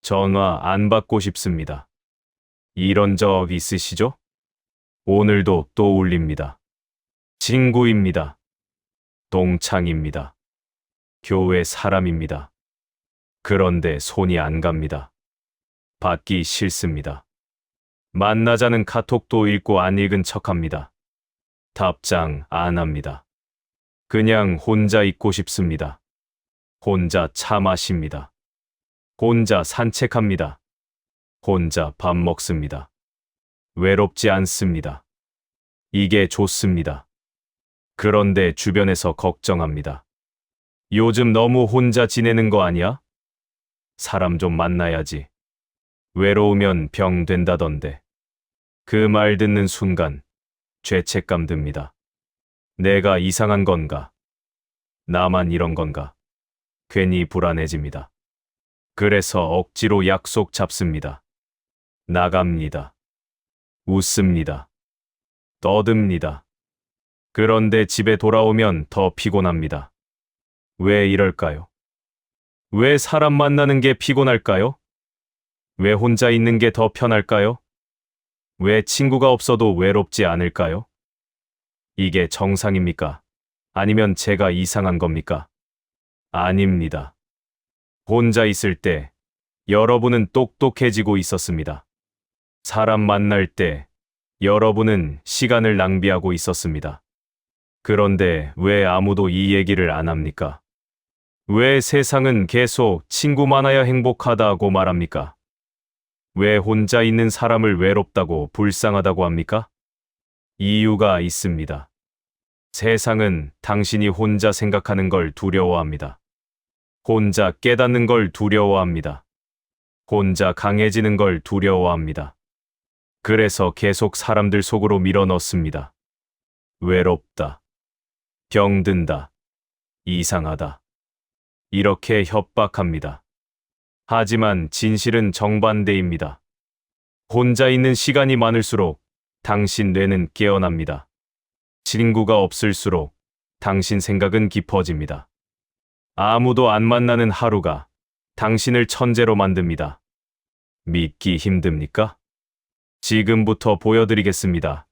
전화 안 받고 싶습니다. 이런 적 있으시죠? 오늘도 또 울립니다. 친구입니다. 동창입니다. 교회 사람입니다. 그런데 손이 안 갑니다. 받기 싫습니다. 만나자는 카톡도 읽고 안 읽은 척합니다. 답장 안 합니다. 그냥 혼자 있고 싶습니다. 혼자 차 마십니다. 혼자 산책합니다. 혼자 밥 먹습니다. 외롭지 않습니다. 이게 좋습니다. 그런데 주변에서 걱정합니다. 요즘 너무 혼자 지내는 거 아니야? 사람 좀 만나야지. 외로우면 병 된다던데. 그 말 듣는 순간 죄책감 듭니다. 내가 이상한 건가? 나만 이런 건가? 괜히 불안해집니다. 그래서 억지로 약속 잡습니다. 나갑니다. 웃습니다. 떠듭니다. 그런데 집에 돌아오면 더 피곤합니다. 왜 이럴까요? 왜 사람 만나는 게 피곤할까요? 왜 혼자 있는 게 더 편할까요? 왜 친구가 없어도 외롭지 않을까요? 이게 정상입니까? 아니면 제가 이상한 겁니까? 아닙니다. 혼자 있을 때 여러분은 똑똑해지고 있었습니다. 사람 만날 때 여러분은 시간을 낭비하고 있었습니다. 그런데 왜 아무도 이 얘기를 안 합니까? 왜 세상은 계속 친구 많아야 행복하다고 말합니까? 왜 혼자 있는 사람을 외롭다고 불쌍하다고 합니까? 이유가 있습니다. 세상은 당신이 혼자 생각하는 걸 두려워합니다. 혼자 깨닫는 걸 두려워합니다. 혼자 강해지는 걸 두려워합니다. 그래서 계속 사람들 속으로 밀어 넣습니다. 외롭다. 병든다. 이상하다. 이렇게 협박합니다. 하지만 진실은 정반대입니다. 혼자 있는 시간이 많을수록 당신 뇌는 깨어납니다. 친구가 없을수록 당신 생각은 깊어집니다. 아무도 안 만나는 하루가 당신을 천재로 만듭니다. 믿기 힘듭니까? 지금부터 보여드리겠습니다.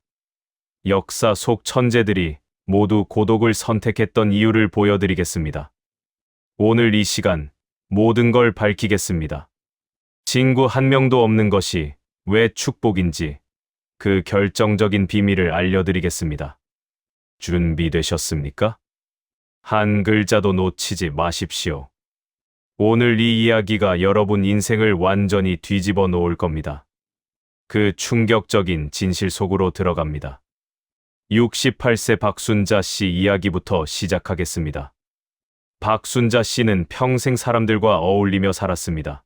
역사 속 천재들이 모두 고독을 선택했던 이유를 보여드리겠습니다. 오늘 이 시간 모든 걸 밝히겠습니다. 친구 한 명도 없는 것이 왜 축복인지 그 결정적인 비밀을 알려드리겠습니다. 준비되셨습니까? 한 글자도 놓치지 마십시오. 오늘 이 이야기가 여러분 인생을 완전히 뒤집어 놓을 겁니다. 그 충격적인 진실 속으로 들어갑니다. 68세 박순자 씨 이야기부터 시작하겠습니다. 박순자 씨는 평생 사람들과 어울리며 살았습니다.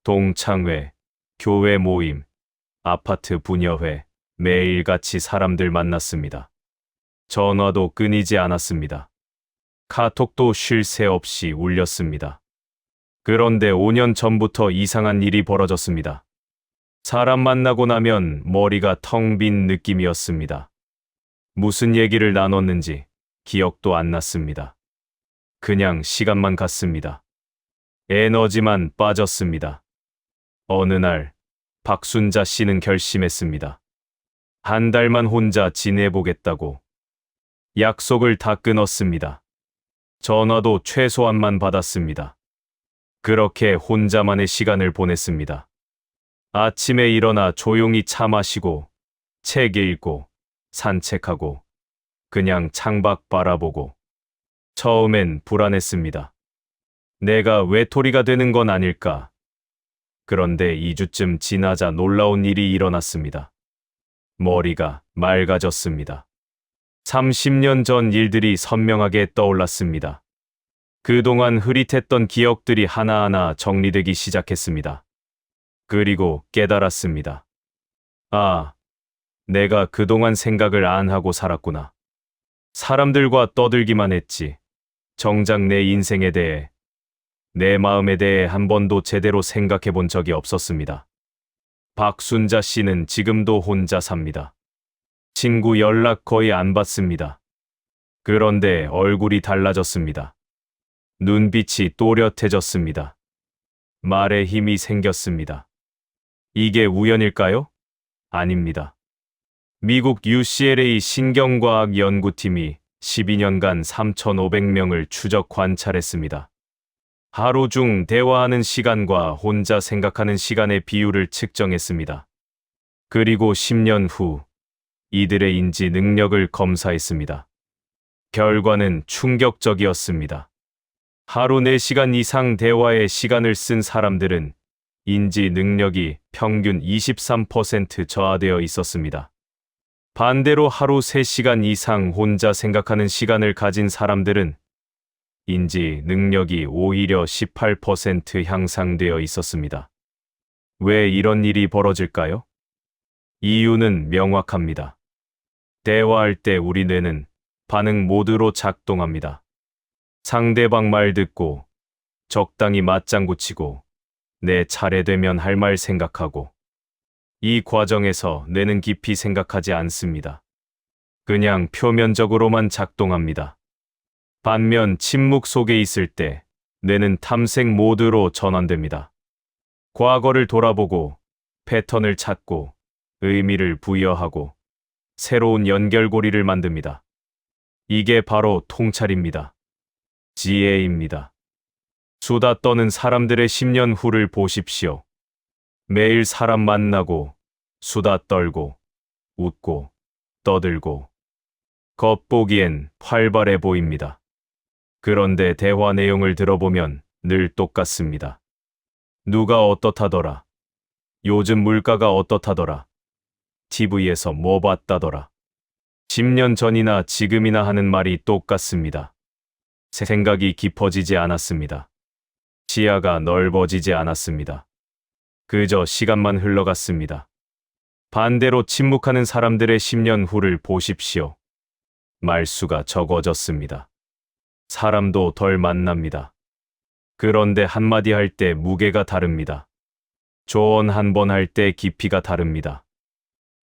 동창회, 교회 모임, 아파트 분여회, 매일같이 사람들 만났습니다. 전화도 끊이지 않았습니다. 카톡도 쉴 새 없이 울렸습니다. 그런데 5년 전부터 이상한 일이 벌어졌습니다. 사람 만나고 나면 머리가 텅 빈 느낌이었습니다. 무슨 얘기를 나눴는지 기억도 안 났습니다. 그냥 시간만 갔습니다. 에너지만 빠졌습니다. 어느 날 박순자 씨는 결심했습니다. 한 달만 혼자 지내보겠다고. 약속을 다 끊었습니다. 전화도 최소한만 받았습니다. 그렇게 혼자만의 시간을 보냈습니다. 아침에 일어나 조용히 차 마시고, 책 읽고, 산책하고, 그냥 창밖 바라보고. 처음엔 불안했습니다. 내가 외톨이가 되는 건 아닐까? 그런데 2주쯤 지나자 놀라운 일이 일어났습니다. 머리가 맑아졌습니다. 30년 전 일들이 선명하게 떠올랐습니다. 그동안 흐릿했던 기억들이 하나하나 정리되기 시작했습니다. 그리고 깨달았습니다. 아, 내가 그동안 생각을 안 하고 살았구나. 사람들과 떠들기만 했지. 정작 내 인생에 대해, 내 마음에 대해 한 번도 제대로 생각해 본 적이 없었습니다. 박순자 씨는 지금도 혼자 삽니다. 친구 연락 거의 안 받습니다. 그런데 얼굴이 달라졌습니다. 눈빛이 또렷해졌습니다. 말에 힘이 생겼습니다. 이게 우연일까요? 아닙니다. 미국 UCLA 신경과학 연구팀이 12년간 3,500명을 추적 관찰했습니다. 하루 중 대화하는 시간과 혼자 생각하는 시간의 비율을 측정했습니다. 그리고 10년 후 이들의 인지 능력을 검사했습니다. 결과는 충격적이었습니다. 하루 4시간 이상 대화에 시간을 쓴 사람들은 인지 능력이 평균 23% 저하되어 있었습니다. 반대로 하루 3시간 이상 혼자 생각하는 시간을 가진 사람들은 인지 능력이 오히려 18% 향상되어 있었습니다. 왜 이런 일이 벌어질까요? 이유는 명확합니다. 대화할 때 우리 뇌는 반응 모드로 작동합니다. 상대방 말 듣고 적당히 맞장구 치고 내 차례 되면 할 말 생각하고 이 과정에서 뇌는 깊이 생각하지 않습니다. 그냥 표면적으로만 작동합니다. 반면 침묵 속에 있을 때 뇌는 탐색 모드로 전환됩니다. 과거를 돌아보고 패턴을 찾고 의미를 부여하고 새로운 연결고리를 만듭니다. 이게 바로 통찰입니다. 지혜입니다. 수다 떠는 사람들의 10년 후를 보십시오. 매일 사람 만나고 수다 떨고 웃고 떠들고 겉보기엔 활발해 보입니다. 그런데 대화 내용을 들어보면 늘 똑같습니다. 누가 어떻다더라. 요즘 물가가 어떻다더라. TV에서 뭐 봤다더라. 10년 전이나 지금이나 하는 말이 똑같습니다. 생각이 깊어지지 않았습니다. 시야가 넓어지지 않았습니다. 그저 시간만 흘러갔습니다. 반대로 침묵하는 사람들의 10년 후를 보십시오. 말수가 적어졌습니다. 사람도 덜 만납니다. 그런데 한마디 할 때 무게가 다릅니다. 조언 한 번 할 때 깊이가 다릅니다.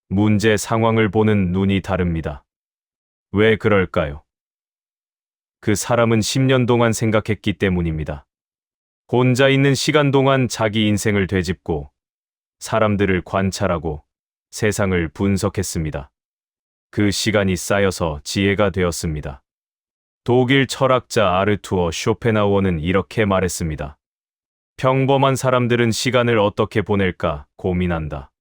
문제 상황을 보는 눈이 다릅니다. 왜 그럴까요? 그 사람은 10년 동안 생각했기 때문입니다. 혼자 있는 시간 동안 자기 인생을 되짚고 사람들을 관찰하고 세상을 분석했습니다. 그 시간이 쌓여서 지혜가 되었습니다. 독일 철학자 아르투어 쇼펜하우어는 이렇게 말했습니다. 평범한 사람들은 시간을 어떻게 보낼까 고민한다.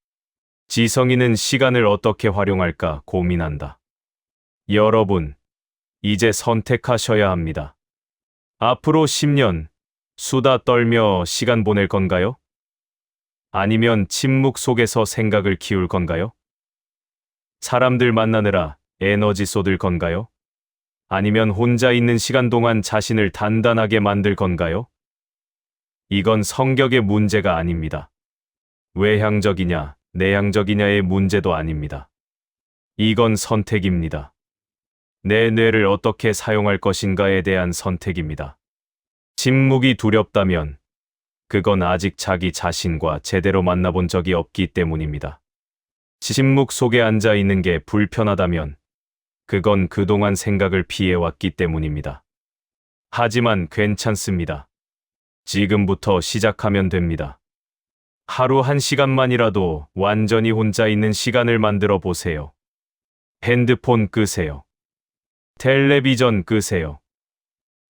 지성인은 시간을 어떻게 활용할까 고민한다. 여러분, 이제 선택하셔야 합니다. 앞으로 10년 수다 떨며 시간 보낼 건가요? 아니면 침묵 속에서 생각을 키울 건가요? 사람들 만나느라 에너지 쏟을 건가요? 아니면 혼자 있는 시간 동안 자신을 단단하게 만들 건가요? 이건 성격의 문제가 아닙니다. 외향적이냐, 내향적이냐의 문제도 아닙니다. 이건 선택입니다. 내 뇌를 어떻게 사용할 것인가에 대한 선택입니다. 침묵이 두렵다면 그건 아직 자기 자신과 제대로 만나본 적이 없기 때문입니다. 침묵 속에 앉아 있는 게 불편하다면 그건 그동안 생각을 피해왔기 때문입니다. 하지만 괜찮습니다. 지금부터 시작하면 됩니다. 하루 1시간만이라도 완전히 혼자 있는 시간을 만들어 보세요. 핸드폰 끄세요. 텔레비전 끄세요.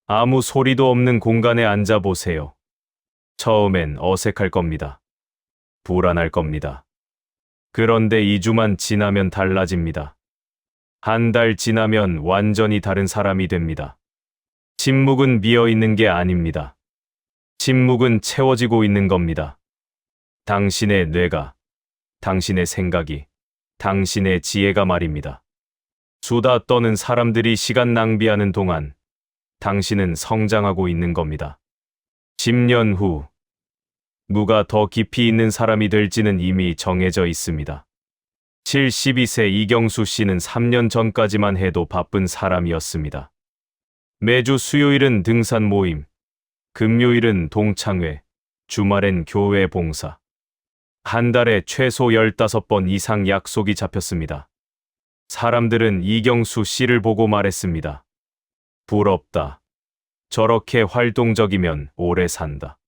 아무 소리도 없는 공간에 앉아 보세요. 처음엔 어색할 겁니다. 불안할 겁니다. 그런데 2주만 지나면 달라집니다. 한 달 지나면 완전히 다른 사람이 됩니다. 침묵은 비어 있는 게 아닙니다. 침묵은 채워지고 있는 겁니다. 당신의 뇌가, 당신의 생각이, 당신의 지혜가 말입니다. 수다 떠는 사람들이 시간 낭비하는 동안 당신은 성장하고 있는 겁니다. 10년 후, 누가 더 깊이 있는 사람이 될지는 이미 정해져 있습니다. 72세 이경수 씨는 3년 전까지만 해도 바쁜 사람이었습니다. 매주 수요일은 등산 모임, 금요일은 동창회, 주말엔 교회 봉사. 한 달에 최소 15번 이상 약속이 잡혔습니다. 사람들은 이경수 씨를 보고 말했습니다. 부럽다. 저렇게 활동적이면 오래 산다.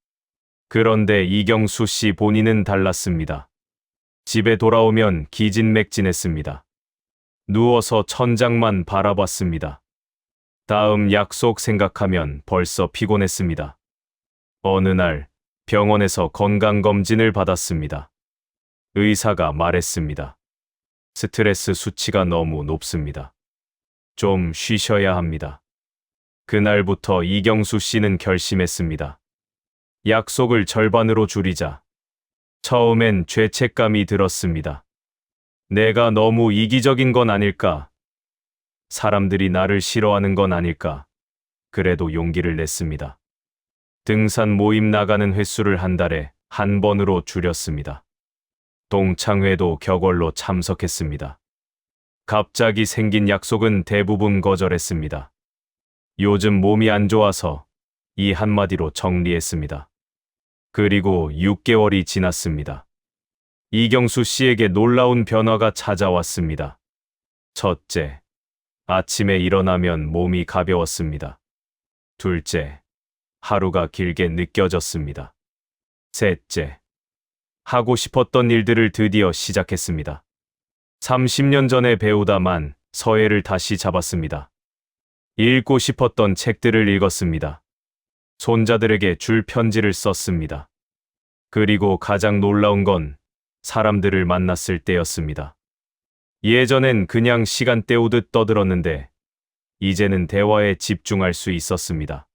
그런데 이경수 씨 본인은 달랐습니다. 집에 돌아오면 기진맥진했습니다. 누워서 천장만 바라봤습니다. 다음 약속 생각하면 벌써 피곤했습니다. 어느 날 병원에서 건강검진을 받았습니다. 의사가 말했습니다. 스트레스 수치가 너무 높습니다. 좀 쉬셔야 합니다. 그날부터 이경수 씨는 결심했습니다. 약속을 절반으로 줄이자. 처음엔 죄책감이 들었습니다. 내가 너무 이기적인 건 아닐까? 사람들이 나를 싫어하는 건 아닐까? 그래도 용기를 냈습니다. 등산 모임 나가는 횟수를 한 달에 한 번으로 줄였습니다. 동창회도 격월로 참석했습니다. 갑자기 생긴 약속은 대부분 거절했습니다. 요즘 몸이 안 좋아서 이 한마디로 정리했습니다. 그리고 6개월이 지났습니다. 이경수 씨에게 놀라운 변화가 찾아왔습니다. 첫째, 아침에 일어나면 몸이 가벼웠습니다. 둘째, 하루가 길게 느껴졌습니다. 셋째, 하고 싶었던 일들을 드디어 시작했습니다. 30년 전에 배우다만 서예를 다시 잡았습니다. 읽고 싶었던 책들을 읽었습니다. 손자들에게 줄 편지를 썼습니다. 그리고 가장 놀라운 건 사람들을 만났을 때였습니다. 예전엔 그냥 시간 때우듯 떠들었는데 이제는 대화에 집중할 수 있었습니다.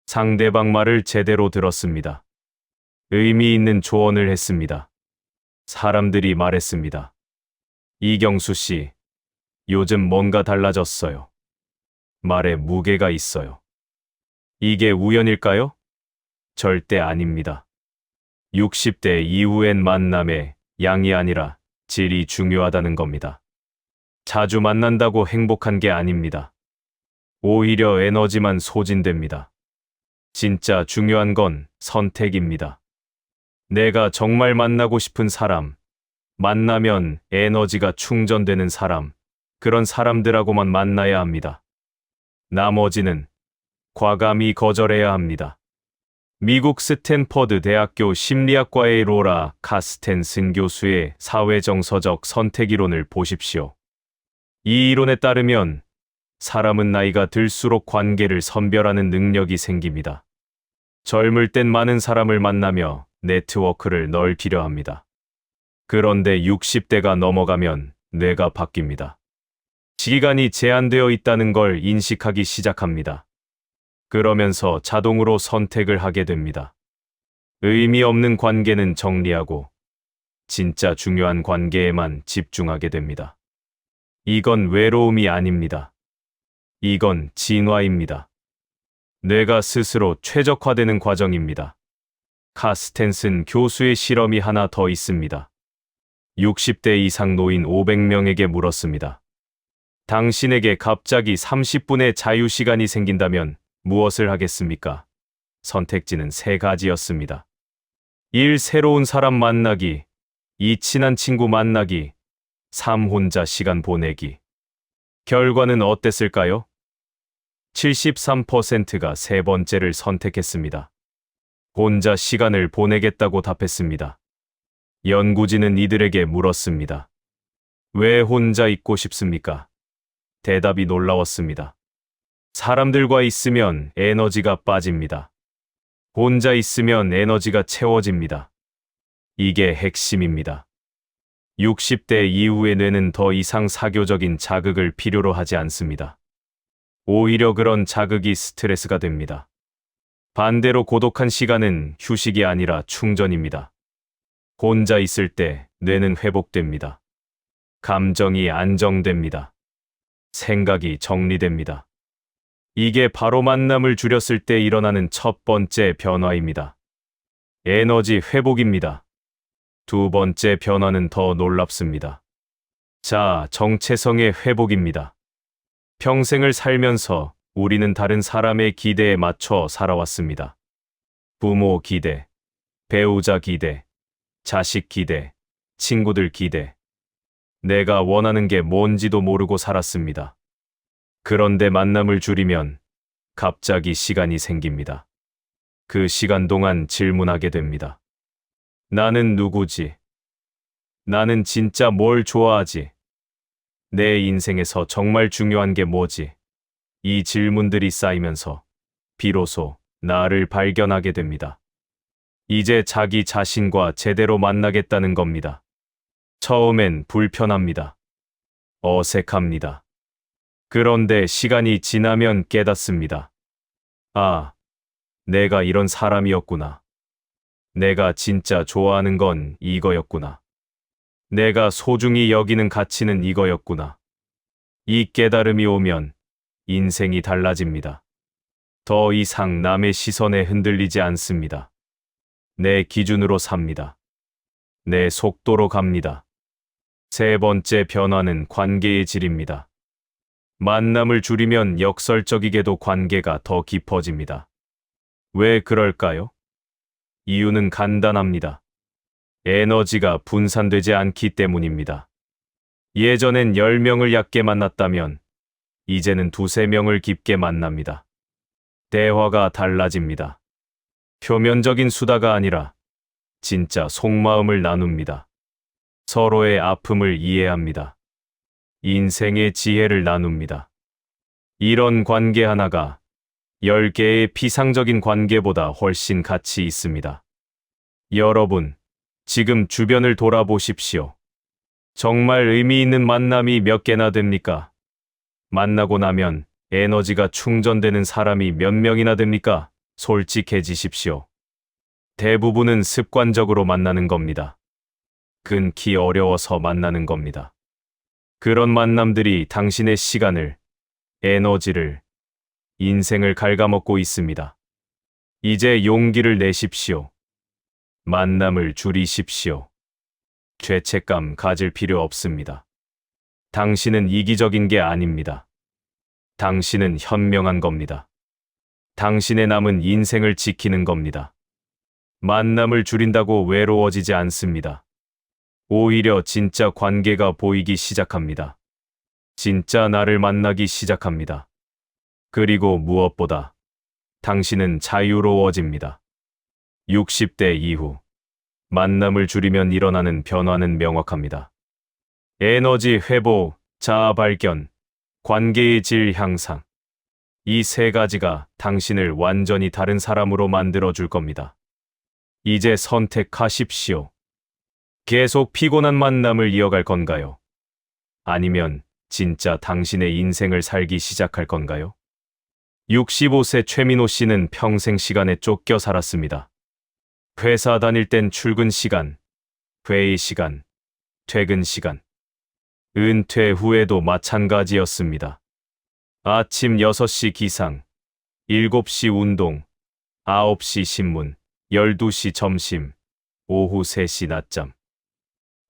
상대방 말을 제대로 들었습니다. 의미 있는 조언을 했습니다. 사람들이 말했습니다. 이경수 씨, 요즘 뭔가 달라졌어요. 말에 무게가 있어요. 이게 우연일까요? 절대 아닙니다. 60대 이후엔 만남의 양이 아니라 질이 중요하다는 겁니다. 자주 만난다고 행복한 게 아닙니다. 오히려 에너지만 소진됩니다. 진짜 중요한 건 선택입니다. 내가 정말 만나고 싶은 사람, 만나면 에너지가 충전되는 사람, 그런 사람들하고만 만나야 합니다. 나머지는 과감히 거절해야 합니다. 미국 스탠퍼드 대학교 심리학과의 로라 카스텐슨 교수의 사회정서적 선택이론을 보십시오. 이 이론에 따르면 사람은 나이가 들수록 관계를 선별하는 능력이 생깁니다. 젊을 땐 많은 사람을 만나며 네트워크를 넓히려 합니다. 그런데 60대가 넘어가면 뇌가 바뀝니다. 시간이 제한되어 있다는 걸 인식하기 시작합니다. 그러면서 자동으로 선택을 하게 됩니다. 의미 없는 관계는 정리하고 진짜 중요한 관계에만 집중하게 됩니다. 이건 외로움이 아닙니다. 이건 진화입니다. 뇌가 스스로 최적화되는 과정입니다. 카스텐슨 교수의 실험이 하나 더 있습니다. 60대 이상 노인 500명에게 물었습니다. 당신에게 갑자기 30분의 자유시간이 생긴다면 무엇을 하겠습니까? 선택지는 3가지였습니다. 1. 새로운 사람 만나기. 2. 친한 친구 만나기. 3. 혼자 시간 보내기. 결과는 어땠을까요? 73%가 세 번째를 선택했습니다. 혼자 시간을 보내겠다고 답했습니다. 연구진은 이들에게 물었습니다. 왜 혼자 있고 싶습니까? 대답이 놀라웠습니다. 사람들과 있으면 에너지가 빠집니다. 혼자 있으면 에너지가 채워집니다. 이게 핵심입니다. 60대 이후의 뇌는 더 이상 사교적인 자극을 필요로 하지 않습니다. 오히려 그런 자극이 스트레스가 됩니다. 반대로 고독한 시간은 휴식이 아니라 충전입니다. 혼자 있을 때 뇌는 회복됩니다. 감정이 안정됩니다. 생각이 정리됩니다. 이게 바로 만남을 줄였을 때 일어나는 첫 번째 변화입니다. 에너지 회복입니다. 두 번째 변화는 더 놀랍습니다. 자, 정체성의 회복입니다. 평생을 살면서 우리는 다른 사람의 기대에 맞춰 살아왔습니다. 부모 기대, 배우자 기대, 자식 기대, 친구들 기대. 내가 원하는 게 뭔지도 모르고 살았습니다. 그런데 만남을 줄이면 갑자기 시간이 생깁니다. 그 시간 동안 질문하게 됩니다. 나는 누구지? 나는 진짜 뭘 좋아하지? 내 인생에서 정말 중요한 게 뭐지? 이 질문들이 쌓이면서 비로소 나를 발견하게 됩니다. 이제 자기 자신과 제대로 만나겠다는 겁니다. 처음엔 불편합니다. 어색합니다. 그런데 시간이 지나면 깨닫습니다. 아, 내가 이런 사람이었구나. 내가 진짜 좋아하는 건 이거였구나. 내가 소중히 여기는 가치는 이거였구나. 이 깨달음이 오면 인생이 달라집니다. 더 이상 남의 시선에 흔들리지 않습니다. 내 기준으로 삽니다. 내 속도로 갑니다. 세 번째 변화는 관계의 질입니다. 만남을 줄이면 역설적이게도 관계가 더 깊어집니다. 왜 그럴까요? 이유는 간단합니다. 에너지가 분산되지 않기 때문입니다. 예전엔 10명을 얕게 만났다면 이제는 2~3명을 깊게 만납니다. 대화가 달라집니다. 표면적인 수다가 아니라 진짜 속마음을 나눕니다. 서로의 아픔을 이해합니다. 인생의 지혜를 나눕니다. 이런 관계 하나가 10개의 피상적인 관계보다 훨씬 가치 있습니다. 여러분, 지금 주변을 돌아보십시오. 정말 의미 있는 만남이 몇 개나 됩니까? 만나고 나면 에너지가 충전되는 사람이 몇 명이나 됩니까? 솔직해지십시오. 대부분은 습관적으로 만나는 겁니다. 끊기 어려워서 만나는 겁니다. 그런 만남들이 당신의 시간을, 에너지를, 인생을 갉아먹고 있습니다. 이제 용기를 내십시오. 만남을 줄이십시오. 죄책감 가질 필요 없습니다. 당신은 이기적인 게 아닙니다. 당신은 현명한 겁니다. 당신의 남은 인생을 지키는 겁니다. 만남을 줄인다고 외로워지지 않습니다. 오히려 진짜 관계가 보이기 시작합니다. 진짜 나를 만나기 시작합니다. 그리고 무엇보다 당신은 자유로워집니다. 60대 이후 만남을 줄이면 일어나는 변화는 명확합니다. 에너지 회복, 자아 발견, 관계의 질 향상. 이 세 가지가 당신을 완전히 다른 사람으로 만들어 줄 겁니다. 이제 선택하십시오. 계속 피곤한 만남을 이어갈 건가요? 아니면 진짜 당신의 인생을 살기 시작할 건가요? 65세 최민호 씨는 평생 시간에 쫓겨 살았습니다. 회사 다닐 땐 출근 시간, 회의 시간, 퇴근 시간. 은퇴 후에도 마찬가지였습니다. 아침 6시 기상, 7시 운동, 9시 신문, 12시 점심, 오후 3시 낮잠.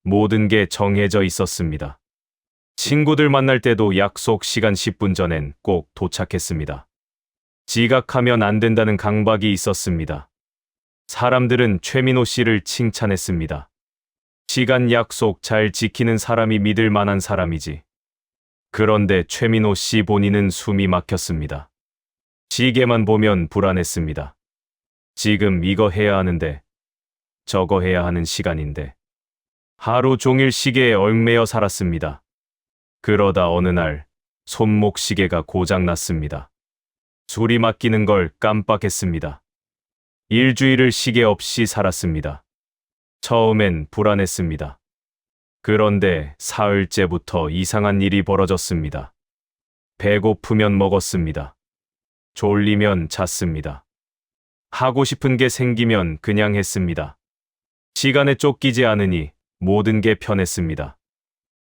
모든 게 정해져 있었습니다. 친구들 만날 때도 약속 시간 10분 전엔 꼭 도착했습니다. 지각하면 안 된다는 강박이 있었습니다. 사람들은 최민호 씨를 칭찬했습니다. 시간 약속 잘 지키는 사람이 믿을 만한 사람이지. 그런데 최민호 씨 본인은 숨이 막혔습니다. 시계만 보면 불안했습니다. 지금 이거 해야 하는데, 저거 해야 하는 시간인데. 하루 종일 시계에 얽매여 살았습니다. 그러다 어느 날 손목 시계가 고장났습니다. 술이 맡기는 걸 깜빡했습니다. 일주일을 시계 없이 살았습니다. 처음엔 불안했습니다. 그런데 사흘째부터 이상한 일이 벌어졌습니다. 배고프면 먹었습니다. 졸리면 잤습니다. 하고 싶은 게 생기면 그냥 했습니다. 시간에 쫓기지 않으니 모든 게 편했습니다.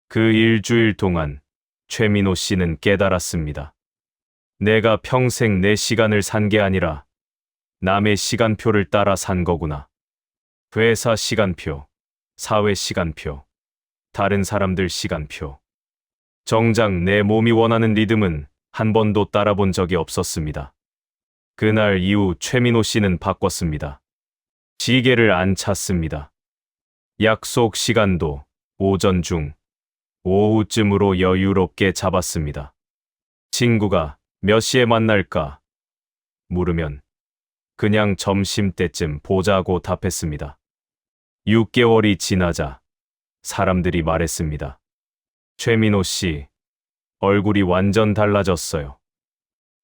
그 일주일 동안 최민호 씨는 깨달았습니다. 내가 평생 내 시간을 산 게 아니라 남의 시간표를 따라 산 거구나. 회사 시간표, 사회 시간표, 다른 사람들 시간표. 정작 내 몸이 원하는 리듬은 한 번도 따라본 적이 없었습니다. 그날 이후 최민호 씨는 바꿨습니다. 시계를 안 찼습니다. 약속 시간도 오전 중, 오후쯤으로 여유롭게 잡았습니다. 친구가 몇 시에 만날까? 물으면 그냥 점심때쯤 보자고 답했습니다. 6개월이 지나자 사람들이 말했습니다. 최민호 씨, 얼굴이 완전 달라졌어요.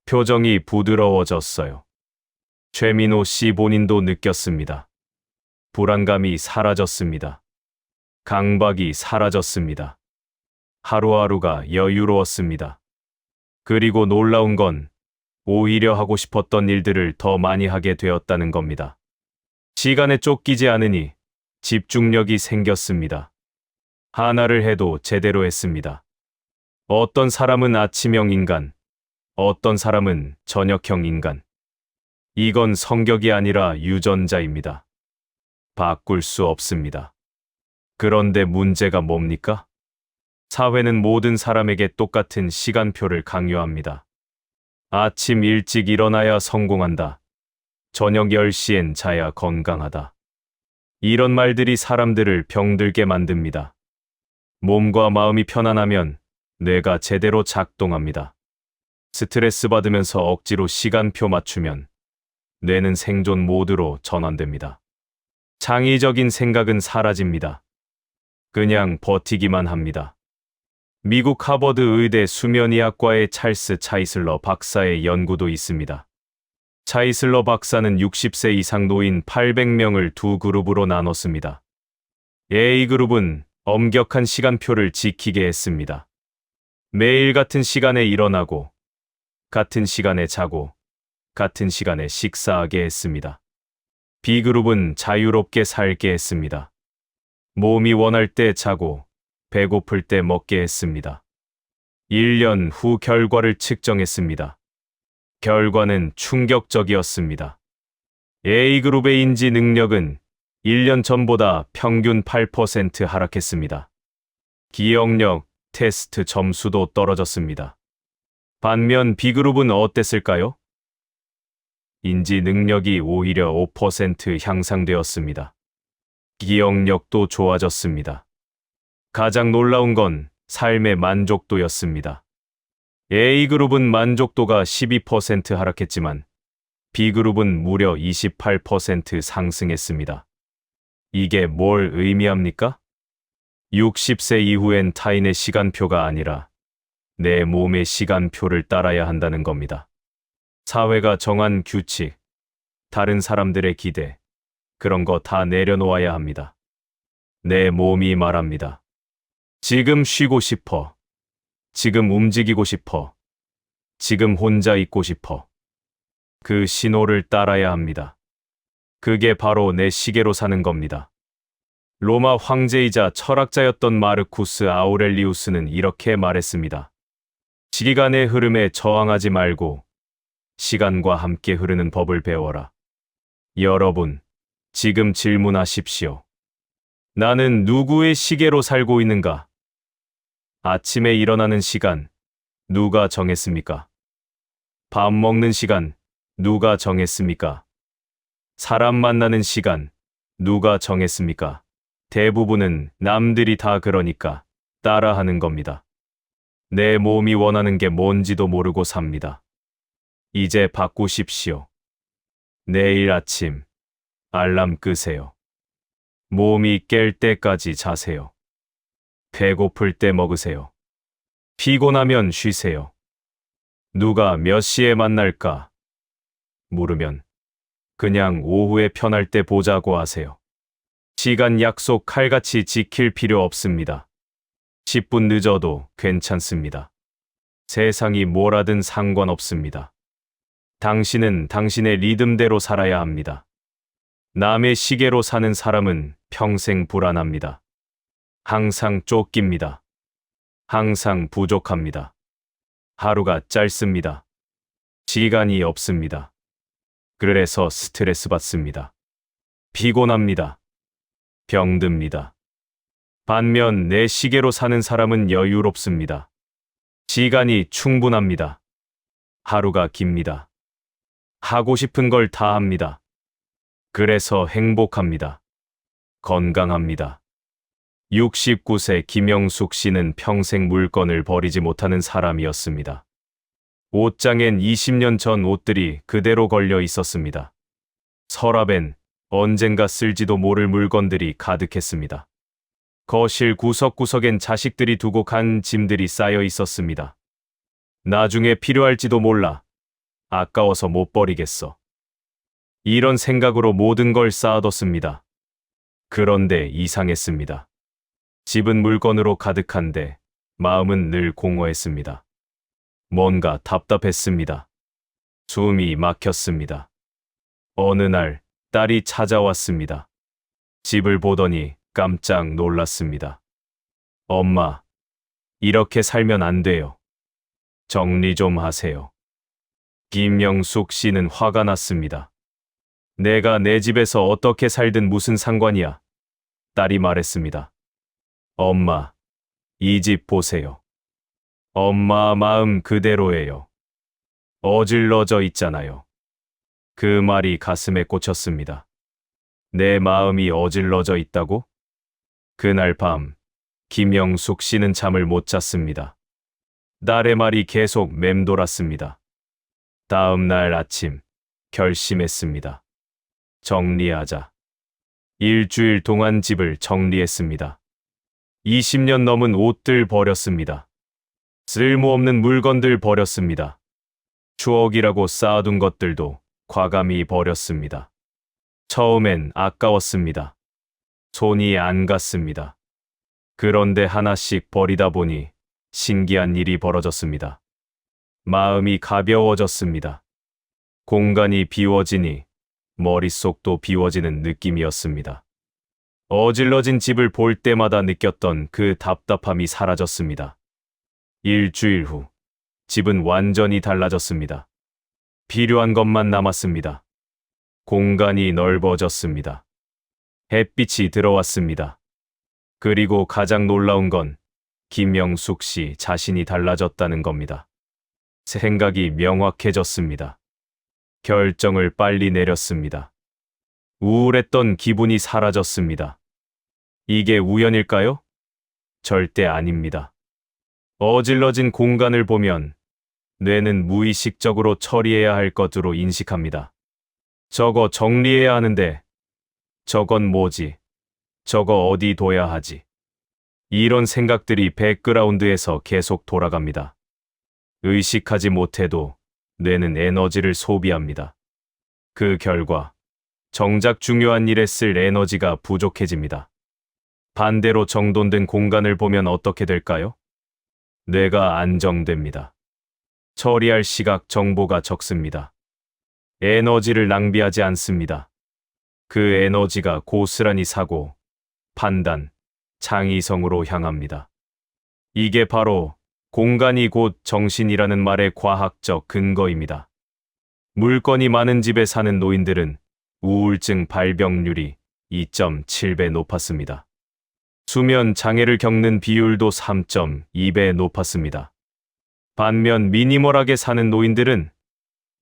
표정이 부드러워졌어요. 최민호 씨 본인도 느꼈습니다. 불안감이 사라졌습니다. 강박이 사라졌습니다. 하루하루가 여유로웠습니다. 그리고 놀라운 건 오히려 하고 싶었던 일들을 더 많이 하게 되었다는 겁니다. 시간에 쫓기지 않으니 집중력이 생겼습니다. 하나를 해도 제대로 했습니다. 어떤 사람은 아침형 인간, 어떤 사람은 저녁형 인간. 이건 성격이 아니라 유전자입니다. 바꿀 수 없습니다. 그런데 문제가 뭡니까? 사회는 모든 사람에게 똑같은 시간표를 강요합니다. 아침 일찍 일어나야 성공한다. 저녁 10시엔 자야 건강하다. 이런 말들이 사람들을 병들게 만듭니다. 몸과 마음이 편안하면 뇌가 제대로 작동합니다. 스트레스 받으면서 억지로 시간표 맞추면 뇌는 생존 모드로 전환됩니다. 창의적인 생각은 사라집니다. 그냥 버티기만 합니다. 미국 하버드 의대 수면의학과의 찰스 차이슬러 박사의 연구도 있습니다. 차이슬러 박사는 60세 이상 노인 800명을 두 그룹으로 나눴습니다. A그룹은 엄격한 시간표를 지키게 했습니다. 매일 같은 시간에 일어나고, 같은 시간에 자고, 같은 시간에 식사하게 했습니다. B그룹은 자유롭게 살게 했습니다. 몸이 원할 때 자고, 배고플 때 먹게 했습니다. 1년 후 결과를 측정했습니다. 결과는 충격적이었습니다. A그룹의 인지 능력은 1년 전보다 평균 8% 하락했습니다. 기억력, 테스트 점수도 떨어졌습니다. 반면 B그룹은 어땠을까요? 인지 능력이 오히려 5% 향상되었습니다. 기억력도 좋아졌습니다. 가장 놀라운 건 삶의 만족도였습니다. A그룹은 만족도가 12% 하락했지만 B그룹은 무려 28% 상승했습니다. 이게 뭘 의미합니까? 60세 이후엔 타인의 시간표가 아니라 내 몸의 시간표를 따라야 한다는 겁니다. 사회가 정한 규칙, 다른 사람들의 기대, 그런 거 다 내려놓아야 합니다. 내 몸이 말합니다. 지금 쉬고 싶어. 지금 움직이고 싶어. 지금 혼자 있고 싶어. 그 신호를 따라야 합니다. 그게 바로 내 시계로 사는 겁니다. 로마 황제이자 철학자였던 마르쿠스 아우렐리우스는 이렇게 말했습니다. 시간의 흐름에 저항하지 말고 시간과 함께 흐르는 법을 배워라. 여러분, 지금 질문하십시오. 나는 누구의 시계로 살고 있는가? 아침에 일어나는 시간, 누가 정했습니까? 밥 먹는 시간, 누가 정했습니까? 사람 만나는 시간, 누가 정했습니까? 대부분은 남들이 다 그러니까 따라하는 겁니다. 내 몸이 원하는 게 뭔지도 모르고 삽니다. 이제 바꾸십시오. 내일 아침 알람 끄세요. 몸이 깰 때까지 자세요. 배고플 때 먹으세요. 피곤하면 쉬세요. 누가 몇 시에 만날까? 물으면 그냥 오후에 편할 때 보자고 하세요. 시간 약속 칼같이 지킬 필요 없습니다. 10분 늦어도 괜찮습니다. 세상이 뭐라든 상관없습니다. 당신은 당신의 리듬대로 살아야 합니다. 남의 시계로 사는 사람은 평생 불안합니다. 항상 쫓깁니다. 항상 부족합니다. 하루가 짧습니다. 시간이 없습니다. 그래서 스트레스 받습니다. 피곤합니다. 병듭니다. 반면 내 시계로 사는 사람은 여유롭습니다. 시간이 충분합니다. 하루가 깁니다. 하고 싶은 걸 다 합니다. 그래서 행복합니다. 건강합니다. 69세 김영숙 씨는 평생 물건을 버리지 못하는 사람이었습니다. 옷장엔 20년 전 옷들이 그대로 걸려 있었습니다. 서랍엔 언젠가 쓸지도 모를 물건들이 가득했습니다. 거실 구석구석엔 자식들이 두고 간 짐들이 쌓여 있었습니다. 나중에 필요할지도 몰라. 아까워서 못 버리겠어. 이런 생각으로 모든 걸 쌓아뒀습니다. 그런데 이상했습니다. 집은 물건으로 가득한데 마음은 늘 공허했습니다. 뭔가 답답했습니다. 숨이 막혔습니다. 어느 날 딸이 찾아왔습니다. 집을 보더니 깜짝 놀랐습니다. 엄마, 이렇게 살면 안 돼요. 정리 좀 하세요. 김영숙 씨는 화가 났습니다. 내가 내 집에서 어떻게 살든 무슨 상관이야. 딸이 말했습니다. 엄마, 이 집 보세요. 엄마 마음 그대로예요. 어질러져 있잖아요. 그 말이 가슴에 꽂혔습니다. 내 마음이 어질러져 있다고? 그날 밤, 김영숙 씨는 잠을 못 잤습니다. 딸의 말이 계속 맴돌았습니다. 다음 날 아침, 결심했습니다. 정리하자. 일주일 동안 집을 정리했습니다. 20년 넘은 옷들 버렸습니다. 쓸모없는 물건들 버렸습니다. 추억이라고 쌓아둔 것들도 과감히 버렸습니다. 처음엔 아까웠습니다. 손이 안 갔습니다. 그런데 하나씩 버리다 보니 신기한 일이 벌어졌습니다. 마음이 가벼워졌습니다. 공간이 비워지니 머릿속도 비워지는 느낌이었습니다. 어질러진 집을 볼 때마다 느꼈던 그 답답함이 사라졌습니다. 일주일 후, 집은 완전히 달라졌습니다. 필요한 것만 남았습니다. 공간이 넓어졌습니다. 햇빛이 들어왔습니다. 그리고 가장 놀라운 건 김영숙 씨 자신이 달라졌다는 겁니다. 생각이 명확해졌습니다. 결정을 빨리 내렸습니다. 우울했던 기분이 사라졌습니다. 이게 우연일까요? 절대 아닙니다. 어질러진 공간을 보면 뇌는 무의식적으로 처리해야 할 것으로 인식합니다. 저거 정리해야 하는데, 저건 뭐지? 저거 어디 둬야 하지? 이런 생각들이 백그라운드에서 계속 돌아갑니다. 의식하지 못해도 뇌는 에너지를 소비합니다. 그 결과 정작 중요한 일에 쓸 에너지가 부족해집니다. 반대로 정돈된 공간을 보면 어떻게 될까요? 뇌가 안정됩니다. 처리할 시각 정보가 적습니다. 에너지를 낭비하지 않습니다. 그 에너지가 고스란히 사고, 판단, 창의성으로 향합니다. 이게 바로 공간이 곧 정신이라는 말의 과학적 근거입니다. 물건이 많은 집에 사는 노인들은 우울증 발병률이 2.7배 높았습니다. 수면 장애를 겪는 비율도 3.2배 높았습니다. 반면 미니멀하게 사는 노인들은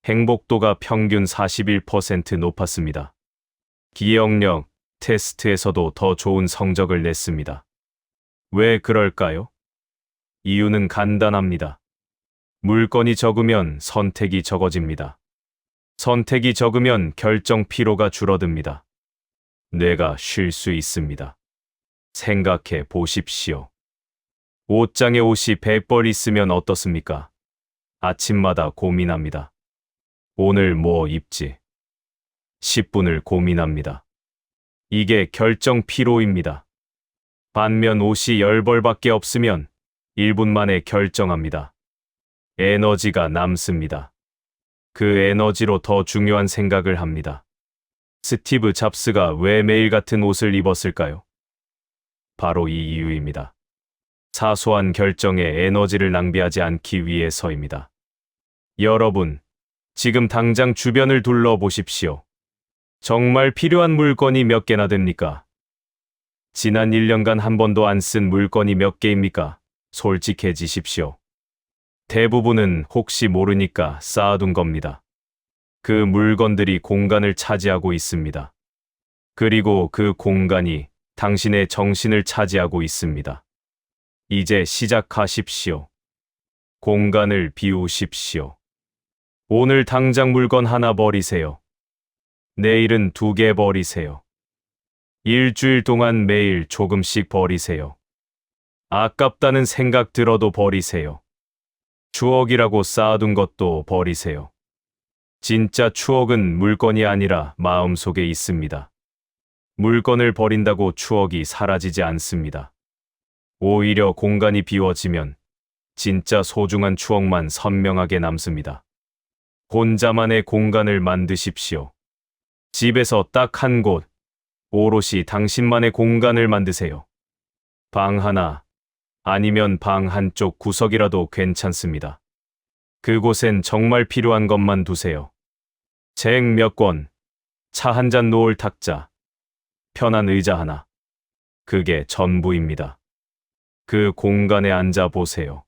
행복도가 평균 41% 높았습니다. 기억력 테스트에서도 더 좋은 성적을 냈습니다. 왜 그럴까요? 이유는 간단합니다. 물건이 적으면 선택이 적어집니다. 선택이 적으면 결정 피로가 줄어듭니다. 뇌가 쉴 수 있습니다. 생각해 보십시오. 옷장에 옷이 100벌 있으면 어떻습니까? 아침마다 고민합니다. 오늘 뭐 입지? 10분을 고민합니다. 이게 결정 피로입니다. 반면 옷이 10벌밖에 없으면 1분 만에 결정합니다. 에너지가 남습니다. 그 에너지로 더 중요한 생각을 합니다. 스티브 잡스가 왜 매일 같은 옷을 입었을까요? 바로 이 이유입니다. 사소한 결정에 에너지를 낭비하지 않기 위해서입니다. 여러분, 지금 당장 주변을 둘러보십시오. 정말 필요한 물건이 몇 개나 됩니까? 지난 1년간 한 번도 안 쓴 물건이 몇 개입니까? 솔직해지십시오. 대부분은 혹시 모르니까 쌓아둔 겁니다. 그 물건들이 공간을 차지하고 있습니다. 그리고 그 공간이 당신의 정신을 차지하고 있습니다. 이제 시작하십시오. 공간을 비우십시오. 오늘 당장 물건 하나 버리세요. 내일은 2개 버리세요. 일주일 동안 매일 조금씩 버리세요. 아깝다는 생각 들어도 버리세요. 추억이라고 쌓아둔 것도 버리세요. 진짜 추억은 물건이 아니라 마음속에 있습니다. 물건을 버린다고 추억이 사라지지 않습니다. 오히려 공간이 비워지면 진짜 소중한 추억만 선명하게 남습니다. 혼자만의 공간을 만드십시오. 집에서 딱 한 곳, 오롯이 당신만의 공간을 만드세요. 방 하나, 아니면 방 한쪽 구석이라도 괜찮습니다. 그곳엔 정말 필요한 것만 두세요. 책 몇 권, 차 한 잔 놓을 탁자, 편한 의자 하나. 그게 전부입니다. 그 공간에 앉아 보세요.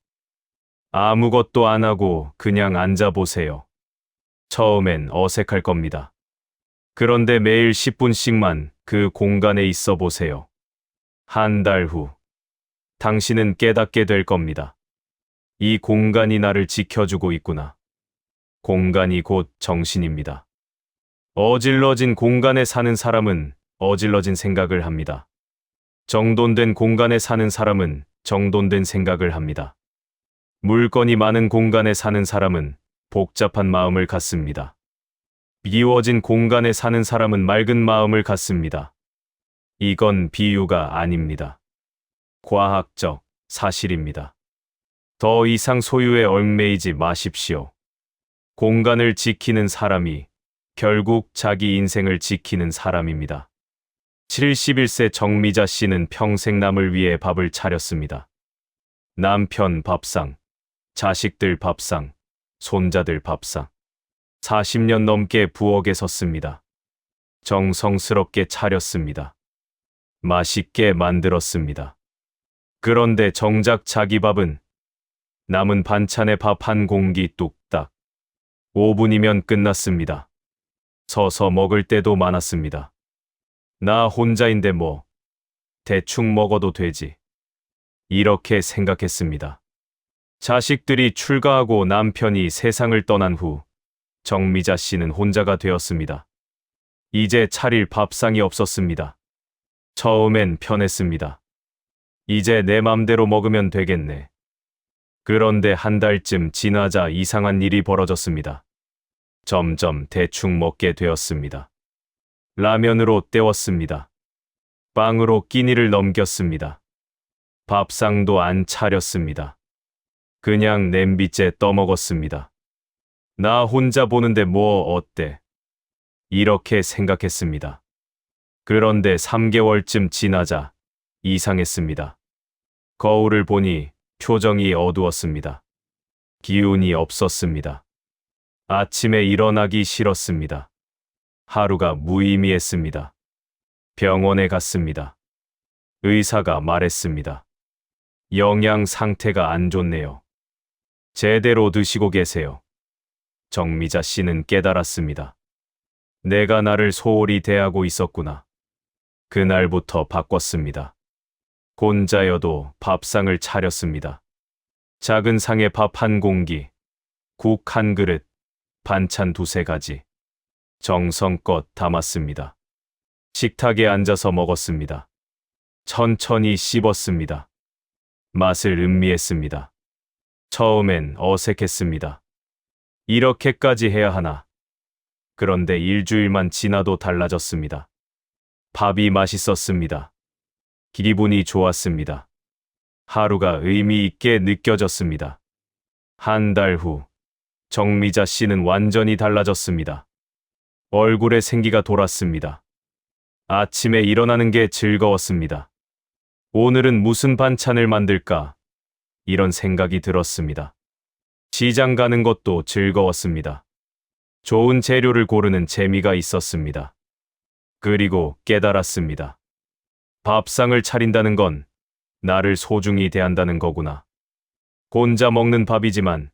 아무것도 안 하고 그냥 앉아 보세요. 처음엔 어색할 겁니다. 그런데 매일 10분씩만 그 공간에 있어 보세요. 한 달 후, 당신은 깨닫게 될 겁니다. 이 공간이 나를 지켜주고 있구나. 공간이 곧 정신입니다. 어질러진 공간에 사는 사람은 어질러진 생각을 합니다. 정돈된 공간에 사는 사람은 정돈된 생각을 합니다. 물건이 많은 공간에 사는 사람은 복잡한 마음을 갖습니다. 비워진 공간에 사는 사람은 맑은 마음을 갖습니다. 이건 비유가 아닙니다. 과학적 사실입니다. 더 이상 소유에 얽매이지 마십시오. 공간을 지키는 사람이 결국 자기 인생을 지키는 사람입니다. 71세 정미자 씨는 평생 남을 위해 밥을 차렸습니다. 남편 밥상, 자식들 밥상, 손자들 밥상. 40년 넘게 부엌에 섰습니다. 정성스럽게 차렸습니다. 맛있게 만들었습니다. 그런데 정작 자기 밥은 남은 반찬에 밥 한 공기 뚝딱. 5분이면 끝났습니다. 서서 먹을 때도 많았습니다. 나 혼자인데 뭐, 대충 먹어도 되지. 이렇게 생각했습니다. 자식들이 출가하고 남편이 세상을 떠난 후 정미자 씨는 혼자가 되었습니다. 이제 차릴 밥상이 없었습니다. 처음엔 편했습니다. 이제 내 맘대로 먹으면 되겠네. 그런데 한 달쯤 지나자 이상한 일이 벌어졌습니다. 점점 대충 먹게 되었습니다. 라면으로 때웠습니다. 빵으로 끼니를 넘겼습니다. 밥상도 안 차렸습니다. 그냥 냄비째 떠먹었습니다. 나 혼자 보는데 뭐 어때? 이렇게 생각했습니다. 그런데 3개월쯤 지나자 이상했습니다. 거울을 보니 표정이 어두웠습니다. 기운이 없었습니다. 아침에 일어나기 싫었습니다. 하루가 무의미했습니다. 병원에 갔습니다. 의사가 말했습니다. 영양 상태가 안 좋네요. 제대로 드시고 계세요. 정미자 씨는 깨달았습니다. 내가 나를 소홀히 대하고 있었구나. 그날부터 바꿨습니다. 혼자여도 밥상을 차렸습니다. 작은 상에 밥 한 공기, 국 한 그릇, 반찬 2-3가지. 정성껏 담았습니다. 식탁에 앉아서 먹었습니다. 천천히 씹었습니다. 맛을 음미했습니다. 처음엔 어색했습니다. 이렇게까지 해야 하나. 그런데 일주일만 지나도 달라졌습니다. 밥이 맛있었습니다. 기분이 좋았습니다. 하루가 의미 있게 느껴졌습니다. 한 달 후, 정미자 씨는 완전히 달라졌습니다. 얼굴에 생기가 돌았습니다. 아침에 일어나는 게 즐거웠습니다. 오늘은 무슨 반찬을 만들까? 이런 생각이 들었습니다. 시장 가는 것도 즐거웠습니다. 좋은 재료를 고르는 재미가 있었습니다. 그리고 깨달았습니다. 밥상을 차린다는 건 나를 소중히 대한다는 거구나. 혼자 먹는 밥이지만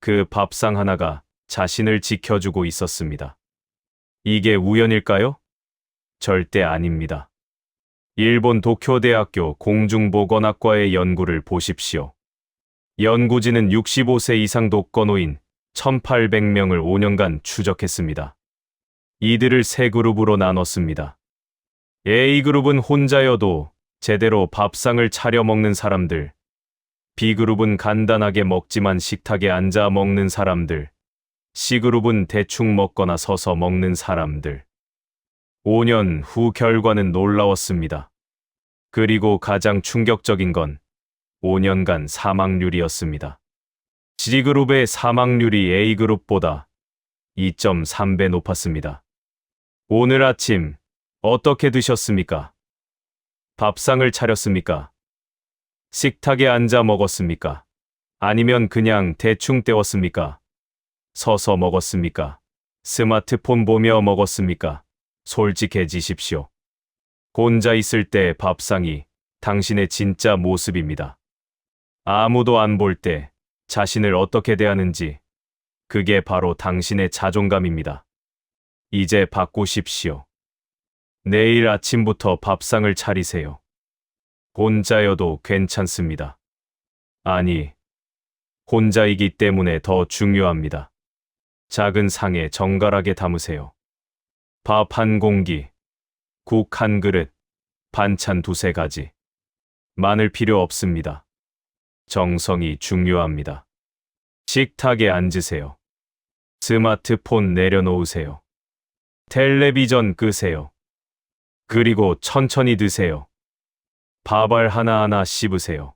그 밥상 하나가 자신을 지켜주고 있었습니다. 이게 우연일까요? 절대 아닙니다. 일본 도쿄대학교 공중보건학과의 연구를 보십시오. 연구진은 65세 이상 독거노인 1,800명을 5년간 추적했습니다. 이들을 세 그룹으로 나눴습니다. A그룹은 혼자여도 제대로 밥상을 차려 먹는 사람들, B그룹은 간단하게 먹지만 식탁에 앉아 먹는 사람들, C그룹은 대충 먹거나 서서 먹는 사람들. 5년 후 결과는 놀라웠습니다. 그리고 가장 충격적인 건 5년간 사망률이었습니다. C그룹의 사망률이 A그룹보다 2.3배 높았습니다. 오늘 아침 어떻게 드셨습니까? 밥상을 차렸습니까? 식탁에 앉아 먹었습니까? 아니면 그냥 대충 때웠습니까? 서서 먹었습니까? 스마트폰 보며 먹었습니까? 솔직해지십시오. 혼자 있을 때 밥상이 당신의 진짜 모습입니다. 아무도 안 볼 때 자신을 어떻게 대하는지, 그게 바로 당신의 자존감입니다. 이제 바꾸십시오. 내일 아침부터 밥상을 차리세요. 혼자여도 괜찮습니다. 아니, 혼자이기 때문에 더 중요합니다. 작은 상에 정갈하게 담으세요. 밥 한 공기, 국 한 그릇, 반찬 두세 가지. 많을 필요 없습니다. 정성이 중요합니다. 식탁에 앉으세요. 스마트폰 내려놓으세요. 텔레비전 끄세요. 그리고 천천히 드세요. 밥알 하나하나 씹으세요.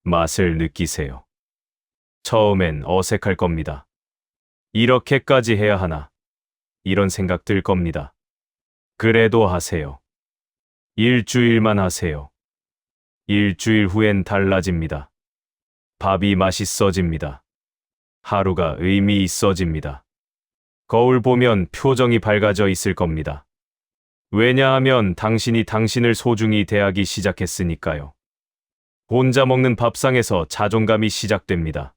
맛을 느끼세요. 처음엔 어색할 겁니다. 이렇게까지 해야 하나? 이런 생각 들 겁니다. 그래도 하세요. 일주일만 하세요. 일주일 후엔 달라집니다. 밥이 맛있어집니다. 하루가 의미 있어집니다. 거울 보면 표정이 밝아져 있을 겁니다. 왜냐하면 당신이 당신을 소중히 대하기 시작했으니까요. 혼자 먹는 밥상에서 자존감이 시작됩니다.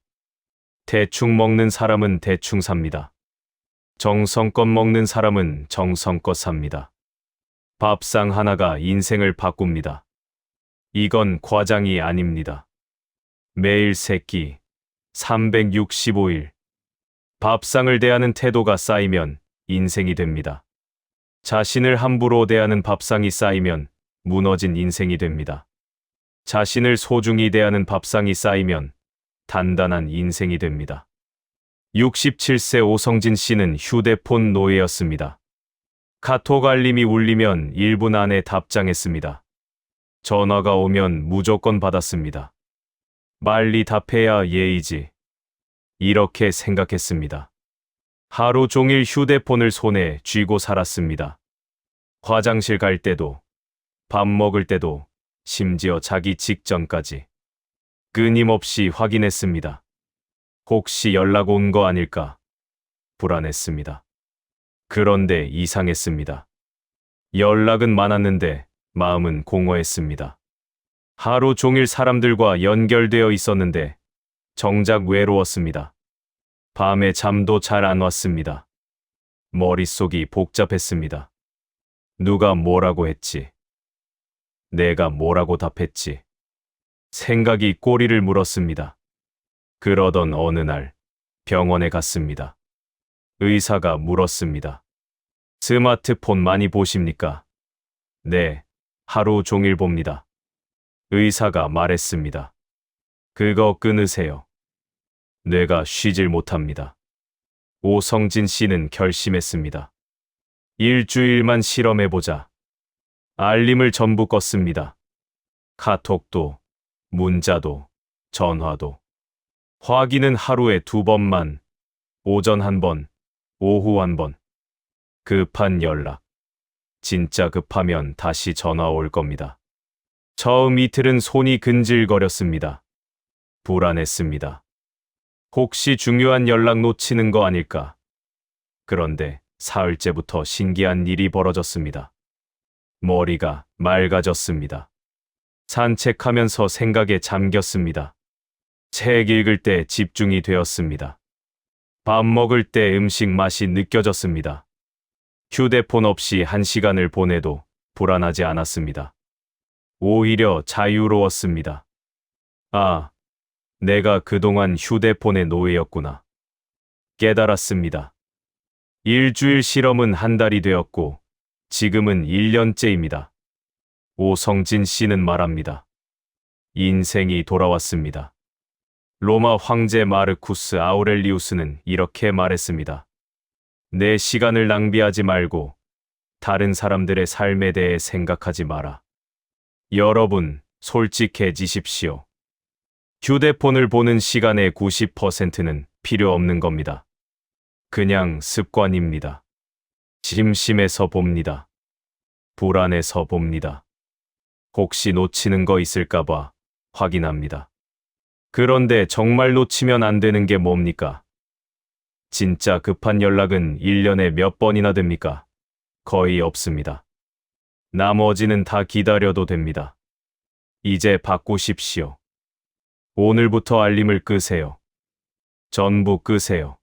대충 먹는 사람은 대충 삽니다. 정성껏 먹는 사람은 정성껏 삽니다. 밥상 하나가 인생을 바꿉니다. 이건 과장이 아닙니다. 매일 세끼 365일 밥상을 대하는 태도가 쌓이면 인생이 됩니다. 자신을 함부로 대하는 밥상이 쌓이면 무너진 인생이 됩니다. 자신을 소중히 대하는 밥상이 쌓이면 단단한 인생이 됩니다. 67세 오성진 씨는 휴대폰 노예였습니다. 카톡 알림이 울리면 1분 안에 답장했습니다. 전화가 오면 무조건 받았습니다. 빨리 답해야 예의지. 이렇게 생각했습니다. 하루 종일 휴대폰을 손에 쥐고 살았습니다. 화장실 갈 때도, 밥 먹을 때도, 심지어 자기 직전까지 끊임없이 확인했습니다. 혹시 연락 온 거 아닐까? 불안했습니다. 그런데 이상했습니다. 연락은 많았는데 마음은 공허했습니다. 하루 종일 사람들과 연결되어 있었는데 정작 외로웠습니다. 밤에 잠도 잘 안 왔습니다. 머릿속이 복잡했습니다. 누가 뭐라고 했지? 내가 뭐라고 답했지? 생각이 꼬리를 물었습니다. 그러던 어느 날 병원에 갔습니다. 의사가 물었습니다. 스마트폰 많이 보십니까? 네, 하루 종일 봅니다. 의사가 말했습니다. 그거 끊으세요. 뇌가 쉬질 못합니다. 오성진 씨는 결심했습니다. 일주일만 실험해보자. 알림을 전부 껐습니다. 카톡도, 문자도, 전화도. 확인은 하루에 2번만, 오전 1번, 오후 1번. 급한 연락. 진짜 급하면 다시 전화 올 겁니다. 처음 이틀은 손이 근질거렸습니다. 불안했습니다. 혹시 중요한 연락 놓치는 거 아닐까? 그런데 사흘째부터 신기한 일이 벌어졌습니다. 머리가 맑아졌습니다. 산책하면서 생각에 잠겼습니다. 책 읽을 때 집중이 되었습니다. 밥 먹을 때 음식 맛이 느껴졌습니다. 휴대폰 없이 1시간을 보내도 불안하지 않았습니다. 오히려 자유로웠습니다. 아, 내가 그동안 휴대폰의 노예였구나. 깨달았습니다. 일주일 실험은 한 달이 되었고 지금은 1년째입니다. 오성진 씨는 말합니다. 인생이 돌아왔습니다. 로마 황제 마르쿠스 아우렐리우스는 이렇게 말했습니다. 내 시간을 낭비하지 말고 다른 사람들의 삶에 대해 생각하지 마라. 여러분, 솔직해지십시오. 휴대폰을 보는 시간의 90%는 필요 없는 겁니다. 그냥 습관입니다. 심심해서 봅니다. 불안해서 봅니다. 혹시 놓치는 거 있을까봐 확인합니다. 그런데 정말 놓치면 안 되는 게 뭡니까? 진짜 급한 연락은 1년에 몇 번이나 됩니까? 거의 없습니다. 나머지는 다 기다려도 됩니다. 이제 바꾸십시오. 오늘부터 알림을 끄세요. 전부 끄세요.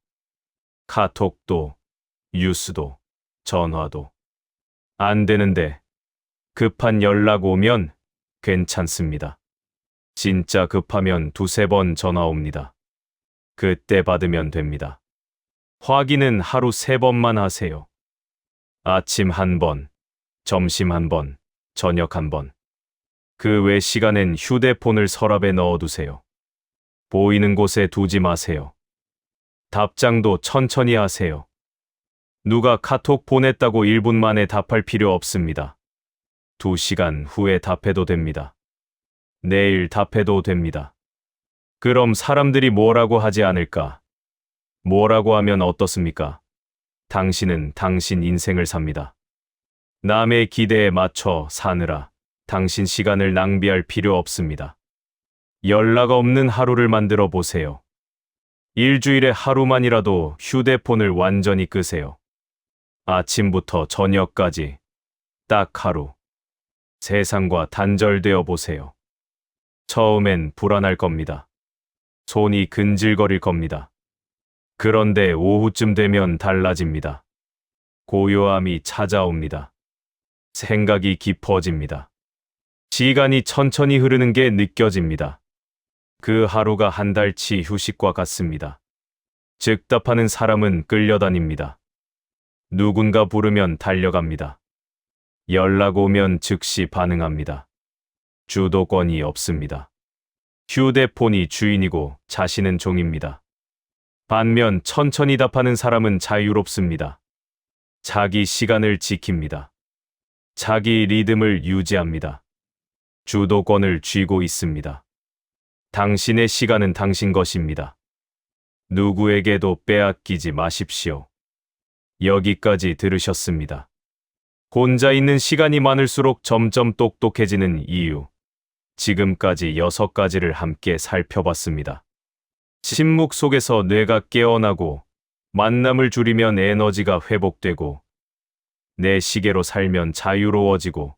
카톡도, 뉴스도, 전화도. 안 되는데 급한 연락 오면 괜찮습니다. 진짜 급하면 2-3번 전화 옵니다. 그때 받으면 됩니다. 확인은 하루 3번만 하세요. 아침 1번, 점심 1번, 저녁 1번. 그 외 시간엔 휴대폰을 서랍에 넣어두세요. 보이는 곳에 두지 마세요. 답장도 천천히 하세요. 누가 카톡 보냈다고 1분 만에 답할 필요 없습니다. 2시간 후에 답해도 됩니다. 내일 답해도 됩니다. 그럼 사람들이 뭐라고 하지 않을까? 뭐라고 하면 어떻습니까? 당신은 당신 인생을 삽니다. 남의 기대에 맞춰 사느라 당신 시간을 낭비할 필요 없습니다. 연락 없는 하루를 만들어 보세요. 일주일에 하루만이라도 휴대폰을 완전히 끄세요. 아침부터 저녁까지 딱 하루. 세상과 단절되어 보세요. 처음엔 불안할 겁니다. 손이 근질거릴 겁니다. 그런데 오후쯤 되면 달라집니다. 고요함이 찾아옵니다. 생각이 깊어집니다. 시간이 천천히 흐르는 게 느껴집니다. 그 하루가 한 달치 휴식과 같습니다. 즉답하는 사람은 끌려다닙니다. 누군가 부르면 달려갑니다. 연락 오면 즉시 반응합니다. 주도권이 없습니다. 휴대폰이 주인이고 자신은 종입니다. 반면 천천히 답하는 사람은 자유롭습니다. 자기 시간을 지킵니다. 자기 리듬을 유지합니다. 주도권을 쥐고 있습니다. 당신의 시간은 당신 것입니다. 누구에게도 빼앗기지 마십시오. 여기까지 들으셨습니다. 혼자 있는 시간이 많을수록 점점 똑똑해지는 이유. 지금까지 6가지를 함께 살펴봤습니다. 침묵 속에서 뇌가 깨어나고, 만남을 줄이면 에너지가 회복되고, 내 시계로 살면 자유로워지고,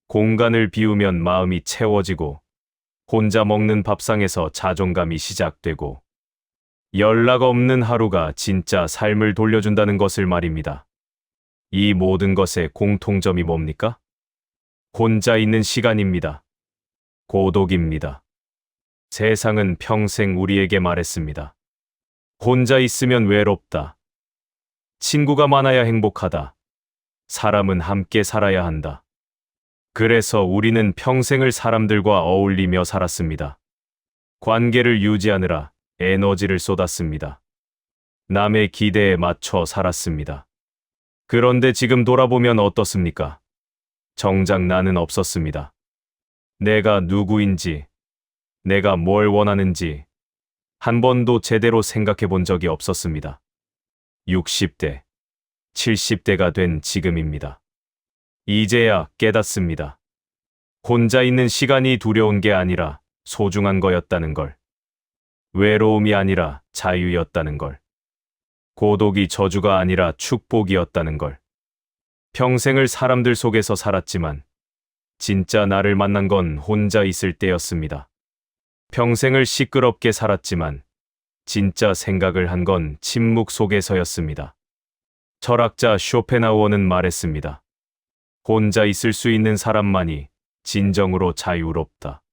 공간을 비우면 마음이 채워지고, 혼자 먹는 밥상에서 자존감이 시작되고, 연락 없는 하루가 진짜 삶을 돌려준다는 것을 말입니다. 이 모든 것의 공통점이 뭡니까? 혼자 있는 시간입니다. 고독입니다. 세상은 평생 우리에게 말했습니다. 혼자 있으면 외롭다. 친구가 많아야 행복하다. 사람은 함께 살아야 한다. 그래서 우리는 평생을 사람들과 어울리며 살았습니다. 관계를 유지하느라 에너지를 쏟았습니다. 남의 기대에 맞춰 살았습니다. 그런데 지금 돌아보면 어떻습니까? 정작 나는 없었습니다. 내가 누구인지, 내가 뭘 원하는지 한 번도 제대로 생각해 본 적이 없었습니다. 60대, 70대가 된 지금입니다. 이제야 깨닫습니다. 혼자 있는 시간이 두려운 게 아니라 소중한 거였다는 걸. 외로움이 아니라 자유였다는 걸. 고독이 저주가 아니라 축복이었다는 걸. 평생을 사람들 속에서 살았지만 진짜 나를 만난 건 혼자 있을 때였습니다. 평생을 시끄럽게 살았지만 진짜 생각을 한 건 침묵 속에서였습니다. 철학자 쇼펜하우어는 말했습니다. 혼자 있을 수 있는 사람만이 진정으로 자유롭다.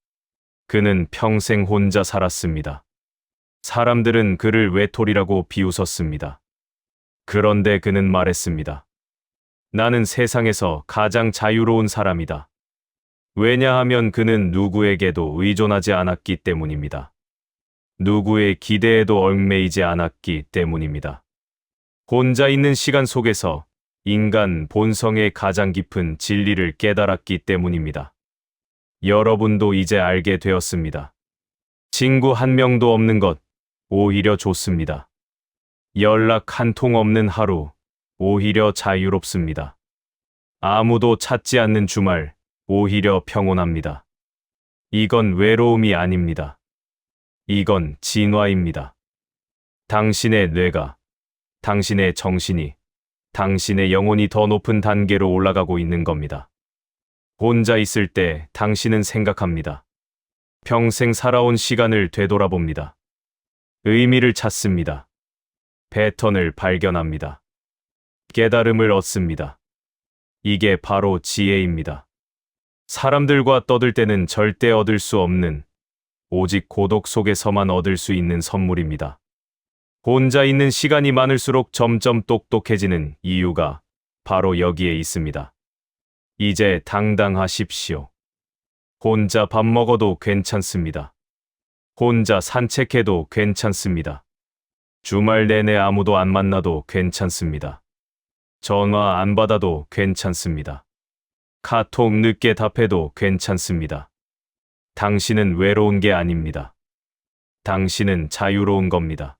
그는 평생 혼자 살았습니다. 사람들은 그를 외톨이라고 비웃었습니다. 그런데 그는 말했습니다. 나는 세상에서 가장 자유로운 사람이다. 왜냐하면 그는 누구에게도 의존하지 않았기 때문입니다. 누구의 기대에도 얽매이지 않았기 때문입니다. 혼자 있는 시간 속에서 인간 본성의 가장 깊은 진리를 깨달았기 때문입니다. 여러분도 이제 알게 되었습니다. 친구 한 명도 없는 것, 오히려 좋습니다. 연락 한 통 없는 하루, 오히려 자유롭습니다. 아무도 찾지 않는 주말, 오히려 평온합니다. 이건 외로움이 아닙니다. 이건 진화입니다. 당신의 뇌가, 당신의 정신이, 당신의 영혼이 더 높은 단계로 올라가고 있는 겁니다. 혼자 있을 때 당신은 생각합니다. 평생 살아온 시간을 되돌아봅니다. 의미를 찾습니다. 패턴을 발견합니다. 깨달음을 얻습니다. 이게 바로 지혜입니다. 사람들과 떠들 때는 절대 얻을 수 없는, 오직 고독 속에서만 얻을 수 있는 선물입니다. 혼자 있는 시간이 많을수록 점점 똑똑해지는 이유가 바로 여기에 있습니다. 이제 당당하십시오. 혼자 밥 먹어도 괜찮습니다. 혼자 산책해도 괜찮습니다. 주말 내내 아무도 안 만나도 괜찮습니다. 전화 안 받아도 괜찮습니다. 카톡 늦게 답해도 괜찮습니다. 당신은 외로운 게 아닙니다. 당신은 자유로운 겁니다.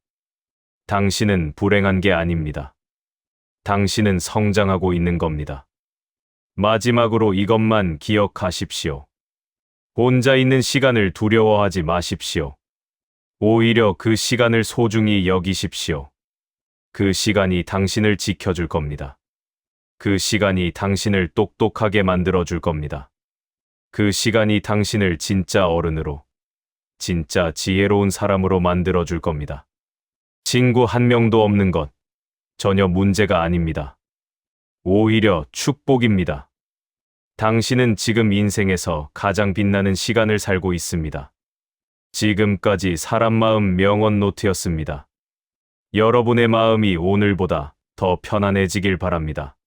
당신은 불행한 게 아닙니다. 당신은 성장하고 있는 겁니다. 마지막으로 이것만 기억하십시오. 혼자 있는 시간을 두려워하지 마십시오. 오히려 그 시간을 소중히 여기십시오. 그 시간이 당신을 지켜줄 겁니다. 그 시간이 당신을 똑똑하게 만들어줄 겁니다. 그 시간이 당신을 진짜 어른으로, 진짜 지혜로운 사람으로 만들어줄 겁니다. 친구 한 명도 없는 것, 전혀 문제가 아닙니다. 오히려 축복입니다. 당신은 지금 인생에서 가장 빛나는 시간을 살고 있습니다. 지금까지 사람 마음 명언 노트였습니다. 여러분의 마음이 오늘보다 더 편안해지길 바랍니다.